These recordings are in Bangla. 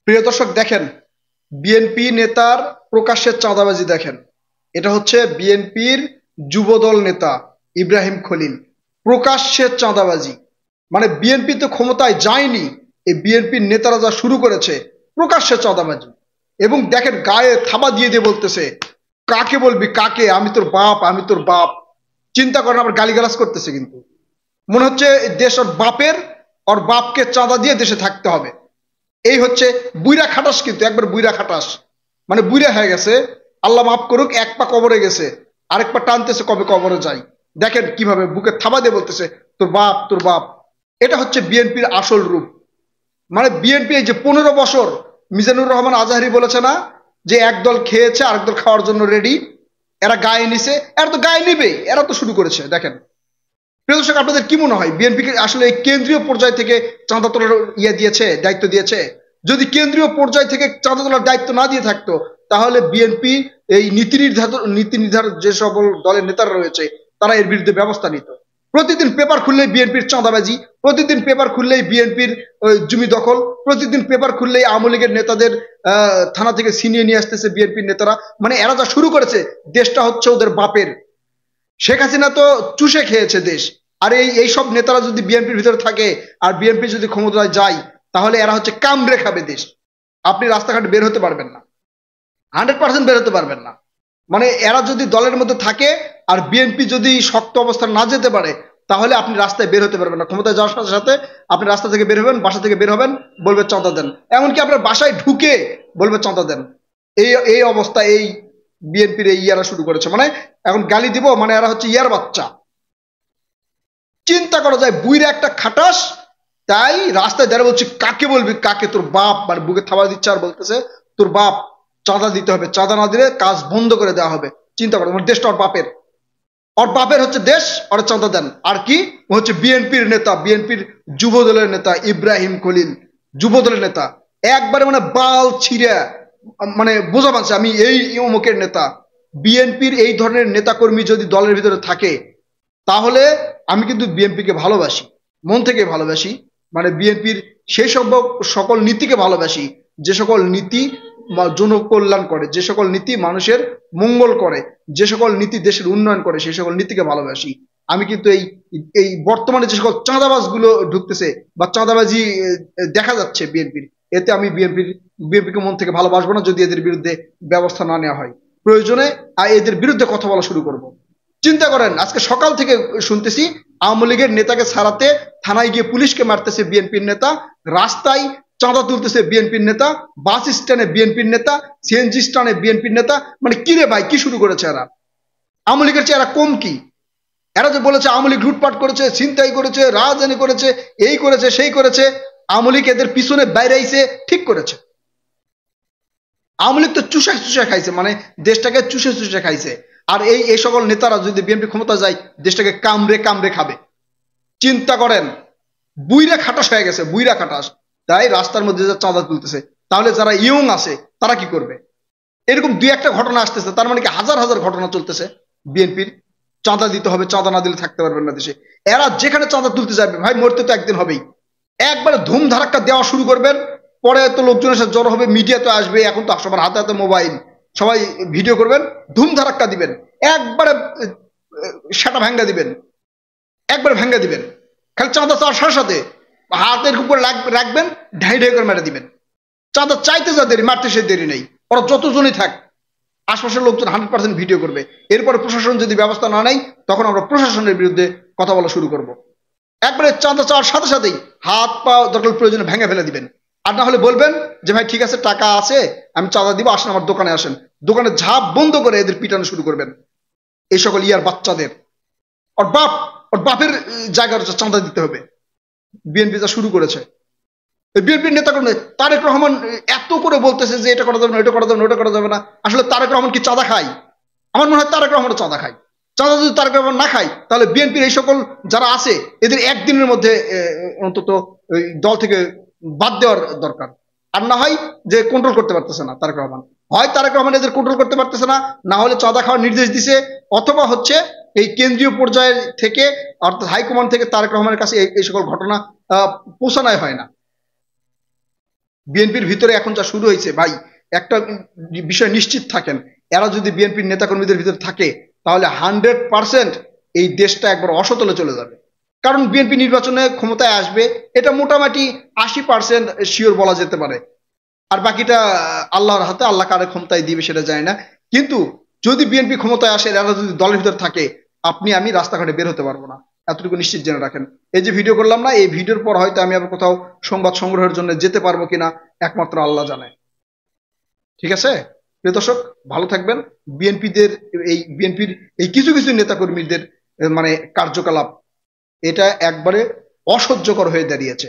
প্রিয় দর্শক দেখেন, বিএনপি নেতার প্রকাশ্যে চাঁদাবাজি দেখেন। এটা হচ্ছে বিএনপির যুবদল নেতা ইব্রাহিম খলিল, প্রকাশ্যে চাঁদাবাজি। মানে বিএনপি তো ক্ষমতায় যায়নি, এই বিএনপির নেতারা যা শুরু করেছে প্রকাশ্যে চাঁদাবাজি। এবং দেখেন গায়ে থাবা দিয়ে দিয়ে বলতেছে, কাকে বলবি কাকে, আমি তোর বাপ, আমি তোর বাপ। চিন্তা করেন, আবার গালিগালাজ করতেছে। কিন্তু মনে হচ্ছে দেশ ওর বাপের, ওর বাপকে চাঁদা দিয়ে দেশে থাকতে হবে। এই হচ্ছে বুইরা খাটাস, কিন্তু একবার বুইরা খাটাস, মানে বুইরা হয়ে গেছে। আল্লাহ মাফ করুক, এক পা কবরে গেছে, আরেক পা টানতেছে কবে কবরে যাই। দেখেন কিভাবে বুকে থাবা দিয়ে বলতেছে তোর বাপ, তোর বাপ। এটা হচ্ছে বিএনপির আসল রূপ। মানে বিএনপি এই যে 15 বছর, মিজানুর রহমান আজহারি বলেছে না যে একদল খেয়েছে আরেক দল খাওয়ার জন্য রেডি, এরা গায়ে নিছে, এরা তো গায়ে নিবে, এরা তো শুরু করেছে। দেখেন প্রিয় দর্শক, আপনাদের কি মনে হয় বিএনপিকে আসলে এই কেন্দ্রীয় পর্যায় থেকে চাঁদা তোলার দিয়েছে, দায়িত্ব দিয়েছে? যদি কেন্দ্রীয় পর্যায় থেকে চাঁদা তোলার দায়িত্ব না দিয়ে থাকতো, তাহলে বিএনপি এই নীতি নির্ধারক যে সকল দলের নেতারা রয়েছে তারা এর বিরুদ্ধে ব্যবস্থা নিত। প্রতিদিন পেপার খুললেই বিএনপির চাঁদাবাজি, প্রতিদিন পেপার খুললেই বিএনপির জমি দখল, প্রতিদিন পেপার খুললেই আওয়ামী লীগের নেতাদের থানা থেকে ছিনিয়ে নিয়ে আসতেছে বিএনপির নেতারা। মানে এরা যা শুরু করেছে, দেশটা হচ্ছে ওদের বাপের। শেখ হাসিনা তো চুষে খেয়েছে দেশ। আর এই সব নেতারা যদি বিএনপির ভিতরে থাকে আর বিএনপি যদি ক্ষমতায় যায়, তাহলে এরা হচ্ছে কামড়ে খাবে দেশ। আপনি রাস্তাঘাট বের হতে পারবেন না, 100% বের হতে পারবেন না। মানে এরা যদি দলের মধ্যে থাকে আর বিএনপি যদি শক্ত অবস্থান না যেতে পারে, তাহলে আপনি রাস্তায় বের হতে পারবেন না। ক্ষমতায় যাওয়ার সাথে সাথে আপনি রাস্তা থেকে বের হবেন, বাসা থেকে বের হবেন, বলবে চাঁদা দেন। এমনকি আপনার বাসায় ঢুকে বলবে চাঁদা দেন। এই এই অবস্থা এই বিএনপির এই ইয়ারা শুরু করেছে। মানে এখন গালি দিব, মানে এরা হচ্ছে ইয়ার বাচ্চা। চিন্তা করা যায়, বুইরা একটা খাটাস, তাই রাস্তায় দাঁড়িয়ে বলছে কাকে বলবি কাকে, তোর বাপ। মানে বুকে থাবা দিচ্ছে আর বলতেছে তোর বাপ, চাঁদা দিতে হবে, চাঁদা না দিলে কাজ বন্ধ করে দেওয়া হবে। চিন্তা করো, মানে দেশটা ওর বাপের, ওর বাপের হচ্ছে দেশ, ওর চাঁদা দেন। আর কি, ও হচ্ছে বিএনপির নেতা, বিএনপির যুব দলের নেতা ইব্রাহিম খলিল, যুব দলের নেতা। একবারে মানে বাল ছিঁড়ে, মানে বোঝা পাচ্ছে আমি এই অমুকের নেতা। বিএনপির এই ধরনের নেতাকর্মী যদি দলের ভিতরে থাকে, তাহলে আমি কিন্তু বিএনপিকে ভালোবাসি, মন থেকে ভালোবাসি। মানে বিএনপির সেই সব সকল নীতিকে ভালোবাসি, যে সকল নীতি জনকল্যাণ করে, যে সকল নীতি মানুষের মঙ্গল করে, যে সকল নীতি দেশের উন্নয়ন করে, সেই সকল নীতিকে ভালোবাসি। আমি কিন্তু এই এই বর্তমানে যে সকল চাঁদাবাজ গুলো ঢুকতেছে বা চাঁদাবাজি দেখা যাচ্ছে বিএনপির, এতে আমি বিএনপিকে মন থেকে ভালোবাসবো না, যদি এদের বিরুদ্ধে ব্যবস্থা না নেওয়া হয়। প্রয়োজনে এদের বিরুদ্ধে কথা বলা শুরু করব। চিন্তা করেন, আজকে সকাল থেকে শুনতেছি আওয়ামী লীগের নেতাকে ছাড়াতে থানায় গিয়ে পুলিশকে মারতেছে বিএনপির নেতা, রাস্তায় চাঁদা তুলতেছে বিএনপির নেতা, বাস স্ট্যান্ডে বিএনপির নেতা, সিএনজি স্ট্যান্ডে বিএনপির নেতা। মানে কি রে ভাই, কি শুরু করেছে এরা? আওয়ামী লীগের চেয়ে এরা কম কি? এরা যে বলেছে আওয়ামী লীগ লুটপাট করেছে, ছিনতাই করেছে, রাজধানী করেছে, এই করেছে সেই করেছে, আওয়ামী লীগ এদের পিছনে বাইরে আইছে, ঠিক করেছে। আওয়ামী লীগ তো চুষে চুষে খাইছে, মানে দেশটাকে চুষে চুষে খাইছে। আর এই সকল নেতারা যদি বিএনপি ক্ষমতা যায়, দেশটাকে কামড়ে কামড়ে খাবে। চিন্তা করেন, বুইরা খাটাস হয়ে গেছে, বুইরা খাটাস। তাই রাস্তার মধ্যে যে চাঁদা তুলতেছে, তাহলে যারা ইয়ং আছে তারা কি করবে? এরকম দুই একটা ঘটনা আসতেছে, তার মানে কি হাজার হাজার ঘটনা চলতেছে বিএনপির। চাঁদা দিতে হবে, চাঁদা না দিলে থাকতে পারবেন না দেশে। এরা যেখানে চাঁদা তুলতে যাবে ভাই, মরতে তো একদিন হবেই। একবারে ধুম ধারাক্কা দেওয়া শুরু করবেন, পরে তো লোকজনের সাথে জড়ো হবে, মিডিয়া তো আসবে, এখন তো সবার হাতে হাতে মোবাইল, সবাই ভিডিও করবেন, ধুম ধারাক্কা দিবেন, একবারে সেটা ভাঙ্গা দিবেন, একবার ভেঙে দিবেন। খালি চাঁদা চাওয়ার সাথে সাথে হাতের উপর রাখবেন, ঢাই ঢাই করে মেরে দিবেন। চাঁদা চাইতে যা দেরি, মারতে সে দেরি নেই। ওরা যতজনই থাক, আশপাশের লোকজন 100% ভিডিও করবে। এরপরে প্রশাসন যদি ব্যবস্থা না নেয়, তখন আমরা প্রশাসনের বিরুদ্ধে কথা বলা শুরু করব। একবারে চাঁদা চাওয়ার সাথে সাথেই হাত পা দরকার প্রয়োজনে ভেঙে ফেলে দিবেন। আর না হলে বলবেন যে ভাই ঠিক আছে, টাকা আছে, আমি চাঁদা দিব, আসেন আমার দোকানে আসেন। দোকানে ঝাঁপ বন্ধ করে এদের পিটানো শুরু করবেন, এই সকল ইয়ার বাচ্চাদের। ওর বাপ, ওর বাপের জায়গার চাঁদা দিতে হবে। বিএনপি যা শুরু করেছে, বিএনপির নেতা কর্মী তারেক রহমান এত করে বলতেছে যে এটা করা যাবে না, এটা করা যাবে না, ওটা করা যাবে না। আসলে তারেক রহমান কি চাঁদা খায়? আমার মনে হয় তারেক রহমান চাঁদা খায়। চাঁদা যদি তারেক রহমান না খায়, তাহলে বিএনপির এই সকল যারা আছে এদের একদিনের মধ্যে অন্তত দল থেকে বাদ দেওয়ার দরকার। আর না হয় যে কন্ট্রোল করতে পারতেছে না তারেক রহমান, হয় তারেক রহমান এদের কন্ট্রোল করতে পারতেছে না, না হলে চাঁদা খাওয়ার নির্দেশ দিছে, অথবা হচ্ছে এই কেন্দ্রীয় পর্যায়ে থেকে অর্থাৎ হাইকমান্ড থেকে তারেক রহমানের কাছে এই সকল ঘটনা পৌঁছানোই হয় না। বিএনপির ভিতরে এখন যা শুরু হয়েছে ভাই, একটা বিষয় নিশ্চিত থাকেন, এরা যদি বিএনপির নেতাকর্মীদের ভিতরে থাকে তাহলে 100% এই দেশটা একবার অসতলে চলে যাবে। কারণ বিএনপি নির্বাচনে ক্ষমতায় আসবে, এটা মোটামুটি 80% শিওর বলা যেতে পারে। আর বাকিটা আল্লাহর হাতে, আল্লাহ কারে ক্ষমতায় দিবে সেটা জানি না। কিন্তু যদি বিএনপি ক্ষমতায় আসে, এরা যদি দলের ভিতর থাকে, আপনি আমি রাস্তাঘাটে বের হতে পারবো না, এতটুকু নিশ্চিত জেনে রাখেন। এই যে ভিডিও করলাম না, এই ভিডিওর পর হয়তো আমি আবার কোথাও সংবাদ সংগ্রহের জন্য যেতে পারবো কিনা একমাত্র আল্লাহ জানে। ঠিক আছে প্রিয় দর্শক, ভালো থাকবেন। বিএনপির এই কিছু কিছু নেতাকর্মীদের মানে কার্যকলাপ, এটা একবারে অসহ্যকর হয়ে দাঁড়িয়েছে,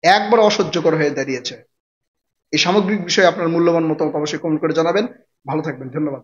একবার অসহ্যকর হয়ে দাঁড়িয়েছে। এই সামগ্রিক বিষয়ে আপনার মূল্যবান মতামত অবশ্যই কমেন্ট করে জানাবেন। ভালো থাকবেন, ধন্যবাদ।